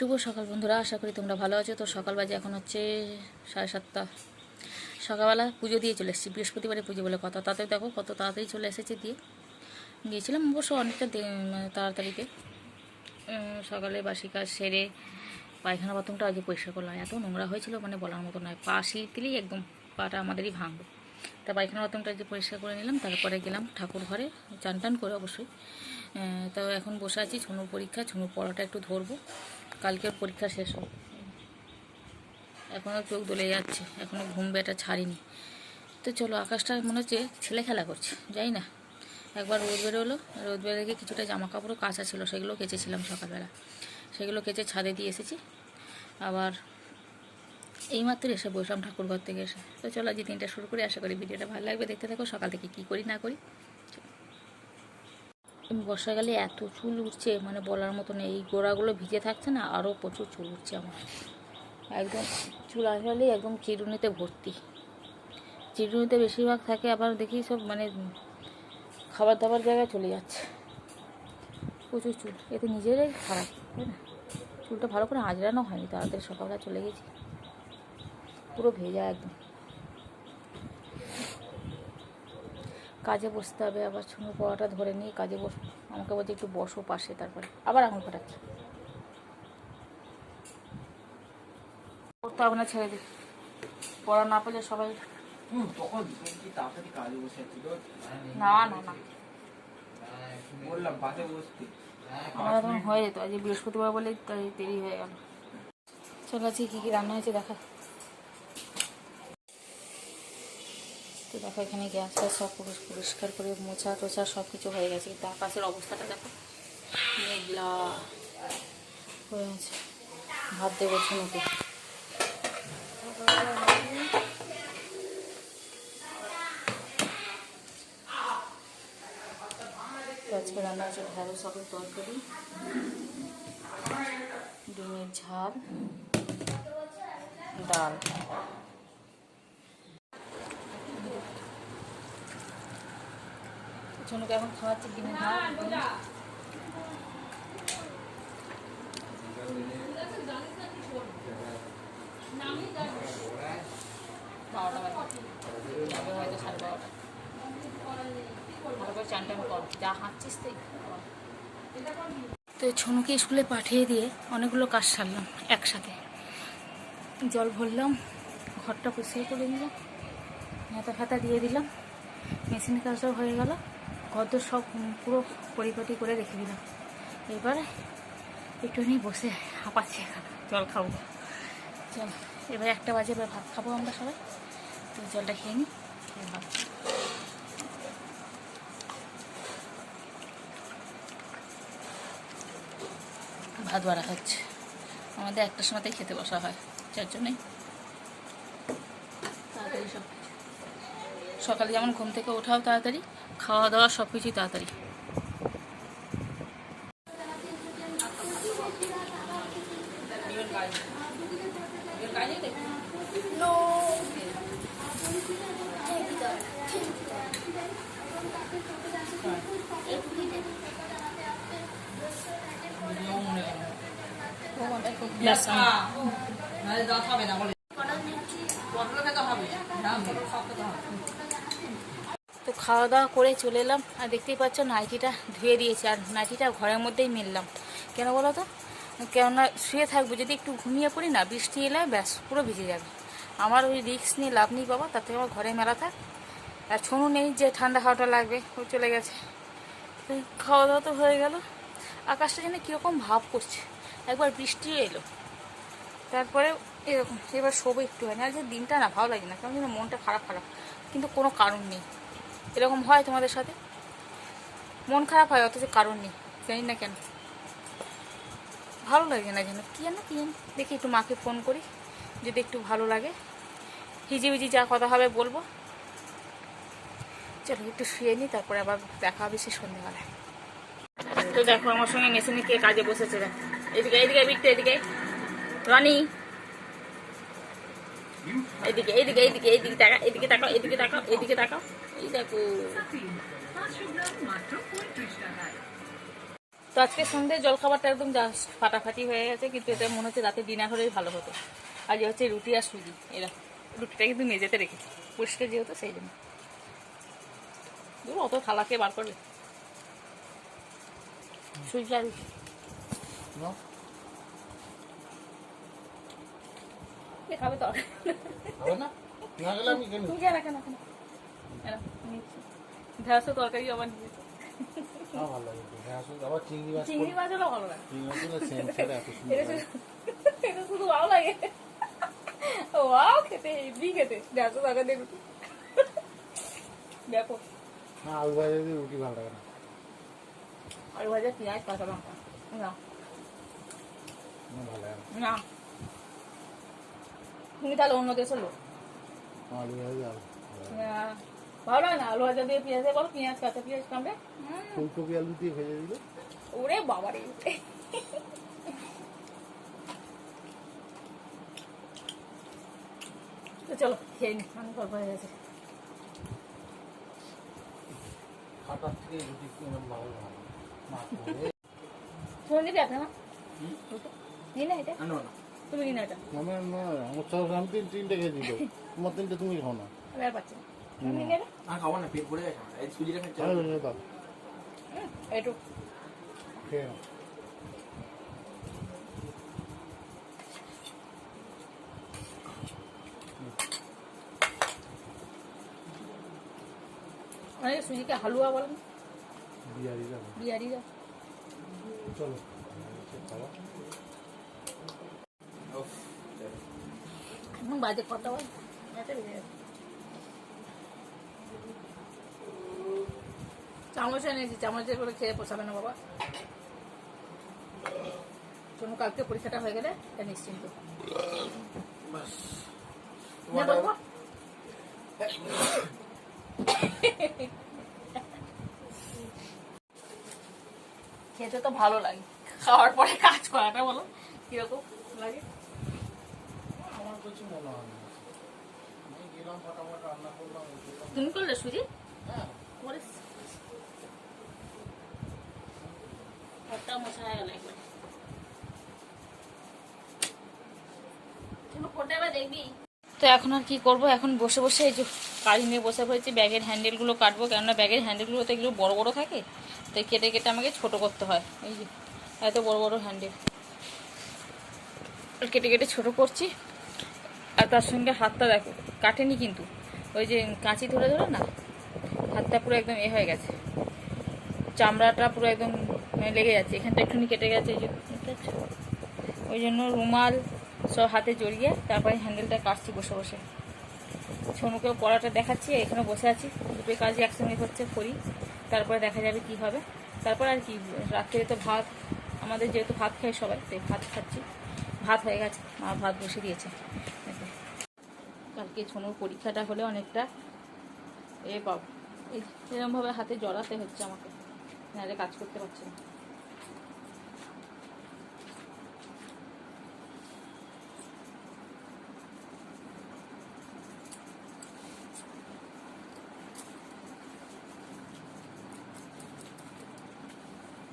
শুভ সকাল বন্ধুরা, আশা করি তোমরা ভালো আছো। তো সকাল বাজে এখন হচ্ছে 7:30। সকালবেলা পুজো দিয়ে চলে এসেছি, বৃহস্পতিবারে পুজো বলে কথা। তাতে দেখো কত তাড়াতাড়ি চলে এসেছে। দিয়ে গিয়েছিলাম অবশ্য অনেকটা তাড়াতাড়িতে। সকালে বাসি কাজ সেরে পায়খানা বাথরুমটা আজকে পরিষ্কার করলাম। এত নোংরা হয়েছিল মানে বলার মতো নয়, পা দিলেই একদম পাটা আমাদেরই ভাঙবে। তা পায়খানা বাথরুমটা আজকে পরিষ্কার করে নিলাম। তারপরে গেলাম ঠাকুর ঘরে, চান টান করে অবশ্যই। তো এখন বসে আছি, ঝুনুর পরীক্ষা, ঝুনুর পড়াটা একটু ধরবো, কালকের পরীক্ষা শেষ হবে। এখনও চোখ দলে যাচ্ছে, এখনও ঘুম বেটা ছাড়িনি। তো চলো, আকাশটা মনে হচ্ছে ছেলে খেলা করছে, যাই না। একবার রোদ বেরোলো, রোদ বেরোলে কিছুটা জামা কাপড়ও কাচা ছিল, সেগুলো কেচেছিলাম সকালবেলা, সেগুলো কেচে ছাদে দিয়ে এসেছি। আবার এইমাত্র এসে বসলাম ঠাকুরঘর থেকে এসে। তো চলো আজকে দিনটা শুরু করি, আশা করি ভিডিওটা ভালো লাগবে, দেখতে থাকো সকাল থেকে কী করি না করি। বর্ষাকালে এত চুল উঠছে মানে বলার মতো নেই। এই গোড়াগুলো ভিজে থাকছে না, আরও প্রচুর চুল উঠছে আমার। একদম চুল আসলে একদম চিরুনিতে ভর্তি, চিরুনিতে বেশিরভাগ থাকে। আবার দেখি সব মানে খাবার দাবার জায়গায় চলে যাচ্ছে, প্রচুর চুল। এতে নিজেরাই খারাপ, তাই না? চুলটা ভালো করে আঁচড়ানো হয়নি, তাড়াতাড়ি সকালবেলা চলে গেছি, পুরো ভেজা একদম। কাজে বসতে হবে, আবার ছোনো পড়াটা ধরে নিয়ে কাজে বসবো। আমাকে বলছে একটু বসো পাশে, তারপরে আবার আঙুল ফাটাচ্ছে। পড়তে হবে না, ছেড়ে দিই, পড়া না পেলে সবাই না না না আমার এখন হয়ে যেত। আজকে বৃহস্পতিবার বলেই তাই দেরি হয়ে গেল। চলো আজকে কী কী রান্না হয়েছে দেখা। তো দেখো এখানে গ্যাস ফ্যাস সব পরিষ্কার করে মোছা টোছা সব কিছু হয়ে গেছে, কিন্তু আকাশের অবস্থাটা দেখো, মেঘলা হয়ে আছে। ভাত দেবো ঝুনুকে। আজকে রান্না হচ্ছে ঢেঁড়স আলুর তরকারি, ডিমের ঝাল, ডাল। ঝুনুকে এখন খাওয়াচ্ছি ডিমের ঝাল। বারোটা বাজে, হয়তো 12:30। ভালো করে চান টান কর, যা হাঁটছিস তুই। তো ঝুনুকে স্কুলে পাঠিয়ে দিয়ে অনেকগুলো কাজ সারলাম একসাথে। জল ভরলাম, ঘরটা পরিষ্কার করে নিলাম, নেতা ফাতা দিয়ে দিলাম, মেশিনের কাজটাও হয়ে গেল, ঘর তো সব পুরো পরিপাটি করে রেখে দিলাম। এবারে একটুখানি বসে হাঁপাচ্ছি, এখন জল খাবো। চল, এবার 1টা বাজে, এবার ভাত খাবো আমরা সবাই। তো জলটা খেয়ে নিই, ভাত। ভাত বাড়া হচ্ছে, আমাদের 1টার সময়তেই খেতে বসা হয়, যার জন্যই তাড়াতাড়ি সব কিছু। সকালে যেমন ঘুম থেকে ওঠাও তাড়াতাড়ি, খাওয়া দাওয়া সব কিছুই তাড়াতাড়ি। তো খাওয়া দাওয়া করে চলে এলাম, আর দেখতেই পাচ্ছ নাইটিটা ধুয়ে দিয়েছি, আর নাইটিটা ঘরের মধ্যেই মিললাম। কেন বলো তো? কেননা শুয়ে থাকবো, যদি একটু ঘুমিয়ে পড়ি না, বৃষ্টি এলে ব্যাস পুরো ভিজে যাবে। আমার ওই রিস্ক নিয়ে লাভ নেই বাবা, তার থেকে আমার ঘরে মেলা থাক। আর ছোনু নেই যে ঠান্ডা হাওয়াটা লাগবে, ও চলে গেছে। খাওয়া দাওয়া তো হয়ে গেল, আকাশটা যেন কীরকম ভাব করছে। একবার বৃষ্টিও এলো, তারপরে এরকম। এবার শোবো একটু, হয় না, আর যে দিনটা না ভালো লাগে না, কারণ যেন মনটা খারাপ খারাপ, কিন্তু কোনো কারণ নেই। এরকম হয় তোমাদের সাথে? মন খারাপ হয় অথচ কারণ নেই, জানি না কেন, ভালো লাগে না যেন, কী জানো কী জানি। দেখি একটু মাকে ফোন করি, যদি একটু ভালো লাগে, হিজিবিজি যা কথা হবে বলবো। চলো একটু শুয়ে নিই, তারপরে আবার দেখা হবে সে সন্ধ্যেবেলায়। তো দেখো আমার সঙ্গে মেশিনে কে কাজে বসেছে, দেখো এদিকে এদিকে বিকতে, এদিকে রানি, এদিকে এদিকে এদিকে এদিকে তাকাও, এদিকে তাকাও, এদিকে তাকাও, এদিকে তাকাও, এই দেখো। তো আজকে সন্ধ্যে জলখাবারটা একদম ফাটাফাটি হয়ে গেছে, কিন্তু এটা মনে হচ্ছে রাতে ডিনার হলেই ভালো হতো। আজ হচ্ছে রুটি আর সুজি, এরা রুটিটা কিন্তু মেঝেতে রেখেছি, পরিষ্কার যেহেতু সেই জন্য। অত থালাকে বার করবে সুজি আর রুটি খাবে তো ঢেঁড়সের তরকারি আবার নিয়েছে। চিংড়ি মাছ হলো ভালো লাগে, এটা শুধু ভালো লাগে। ওয়াও, খেতে হেভি খেতে ঢেঁড়সের তরকারি রুটি দেখো। আলু ভাজা দিয়ে রুটি ভালো লাগে না। আলু ভাজা পেঁয়াজ কাঁচা লঙ্কা না ভালো লাগে না। তুমি তাহলে অন্য দেশের লোক। আলু ভাজা ভালো লাগে না আলু ভাজা দিয়ে পেঁয়াজ বলো, পেঁয়াজ কাঁচা পেঁয়াজ কামড়ে ফুলকপি আলু দিয়ে ভেজে দিল। ওরে বাবারে, তো চলো খেয়ে নি, আমি গল্প হয়ে গেছে। খাটার থেকে রুটি ভালো লাগে। ফোন দিবি আপনার নিই না এটা, তুমি নিই না এটা। আমার সব আমি তিনটে খেয়ে দিল, তোমার তিনটে তুমি খাও না। আমি আর পাচ্ছি না, তুমি নিয়ে নেবে। খাবো না, পেট ভরে গেছে এই সুজিটা খাচ্ছি একটু খেয়ে নাও। অনেকে সুজিকে হালুয়া বলেন, বিহারি যাবো বিহারিরা। চলো খাওয়া। এখন বাজে কথা বল, চামচ এনেছি, চামচে করে খেয়ে পোষাবে না বাবা। শোনো, কালকে পরীক্ষাটা হয়ে গেলে নিশ্চিন্ত বলবো। খেতে তো ভালো লাগে, খাওয়ার পরে কাজ করাটা বলো কিরকম লাগে। আমার কিছু মনে হয় না, আমি গেলাম ফটাফট রান্না করলাম। তুমি করলে সুজি? হ্যাঁ করিস একটা মশা হয়ে গেল একবার। দেখবি তো এখন আর কি করবো, এখন বসে বসে এই যে কালি নিয়ে বসে পড়েছি, ব্যাগের হ্যান্ডেলগুলো কাটবো, কেননা ব্যাগের হ্যান্ডেলগুলো তো এগুলো বড়ো বড়ো থাকে, তাই কেটে কেটে আমাকে ছোট করতে হয়। এই যে এত বড় বড় হ্যান্ডেল কেটে কেটে ছোট করছি। আর তার সঙ্গে হাতটা দেখো কাটেনি কিন্তু, ওই যে কাঁচি ধরে ধরে না হাতটা পুরো একদম এ হয়ে গেছে, চামড়াটা পুরো একদম লেগে যাচ্ছে, এখানটা একটুখানি কেটে গেছে। এই যে ওই জন্য রুমাল সব হাতে জড়িয়ে তারপরে হ্যান্ডেলটা কাটছি বসে বসে। সোনুকেও পড়াটা দেখাচ্ছি, এখানে বসে আছি, দুটোই কাজই একসঙ্গে হচ্ছে, করি, তারপরে দেখা যাবে কি হবে। তারপর আর কি, রাত্রে তো ভাত, আমাদের যেহেতু ভাত খাই সবাই, তাই ভাত খাচ্ছি। ভাত হয়ে গেছে, মা ভাত বসে দিয়েছে। কালকে সোনুর পরীক্ষাটা হলে অনেকটা পাবো, এরকমভাবে হাতে জড়াতে হচ্ছে আমাকে, নাহলে কাজ করতে পারছি না।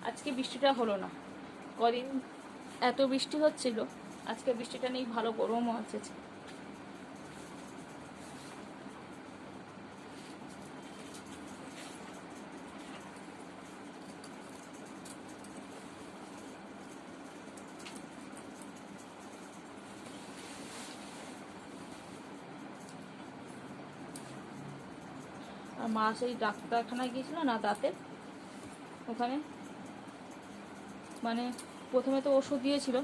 আজকে বৃষ্টিটা হলো না, কদিন এত বৃষ্টি হচ্ছিল, আজকে বৃষ্টিটা নেই, ভালো গরমও আছে। আর মা সেই ডাক্তারখানায় গিয়েছিল না দাঁতের, ওখানে মানে প্রথমে তো ওষুধ দিয়েছিল,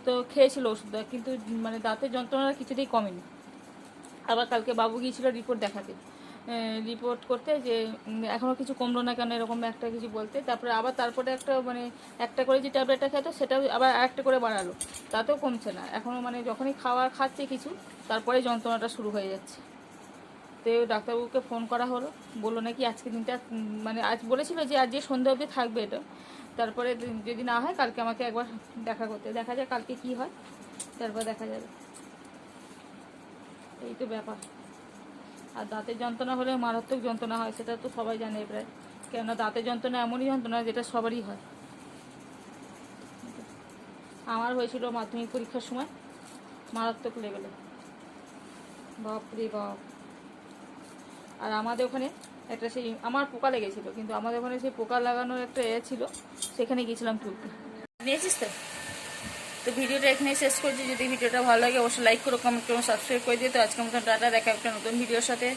তো খেয়েছিল ওষুধটা, কিন্তু মানে দাঁতের যন্ত্রণাটা কিছুতেই কমেনি। আবার কালকে বাবু গিয়েছিল রিপোর্ট দেখাতে, রিপোর্ট করতে, যে এখনও কিছু কমলো না কেন, এরকম একটা কিছু বলতে। তারপরে একটা মানে একটা করে যে ট্যাবলেটটা খেতো সেটাও আবার আরেকটা করে বাড়ালো, তাতেও কমছে না এখনও, মানে যখনই খাচ্ছে কিছু তারপরে যন্ত্রণাটা শুরু হয়ে যাচ্ছে। তো ডাক্তারবাবুকে ফোন করা হলো, বললো নাকি আজকে দিনটা মানে আজ বলেছিল যে আজ যে সন্ধ্যা অবধি থাকবে এটা, তারপরে যদি না হয় কালকে আমাকে একবার দেখা করতে, দেখা যায় কালকে কি হয়, তারপর দেখা যাবে। এই তো ব্যাপার। আর দাঁতের যন্ত্রণা হলে মারাত্মক যন্ত্রণা হয়, সেটা তো সবাই জানে প্রায়, কেননা দাঁতের যন্ত্রণা এমনই যন্ত্রণা যেটা সবারই হয়। আমার হয়েছিল মাধ্যমিক পরীক্ষার সময়, মারাত্মক লেভেলে, বাপরে বাপ। আর আমাদের ওখানে একটা সেই আমার পোকা লেগেছিলো, কিন্তু আমাদের ওখানে সেই পোকা লাগানোর একটা ছিল, সেখানে গিয়েছিলাম তুলতে। নিয়েছিস তো? তো ভিডিওটা এখানে শেষ করছি। যদি ভিডিওটা ভালো লাগে অবশ্যই লাইক করো, কমেন্ট করো, সাবস্ক্রাইব করে দিও। তো আজকের মতন টাটা, দেখা একটা নতুন ভিডিওর সাথে।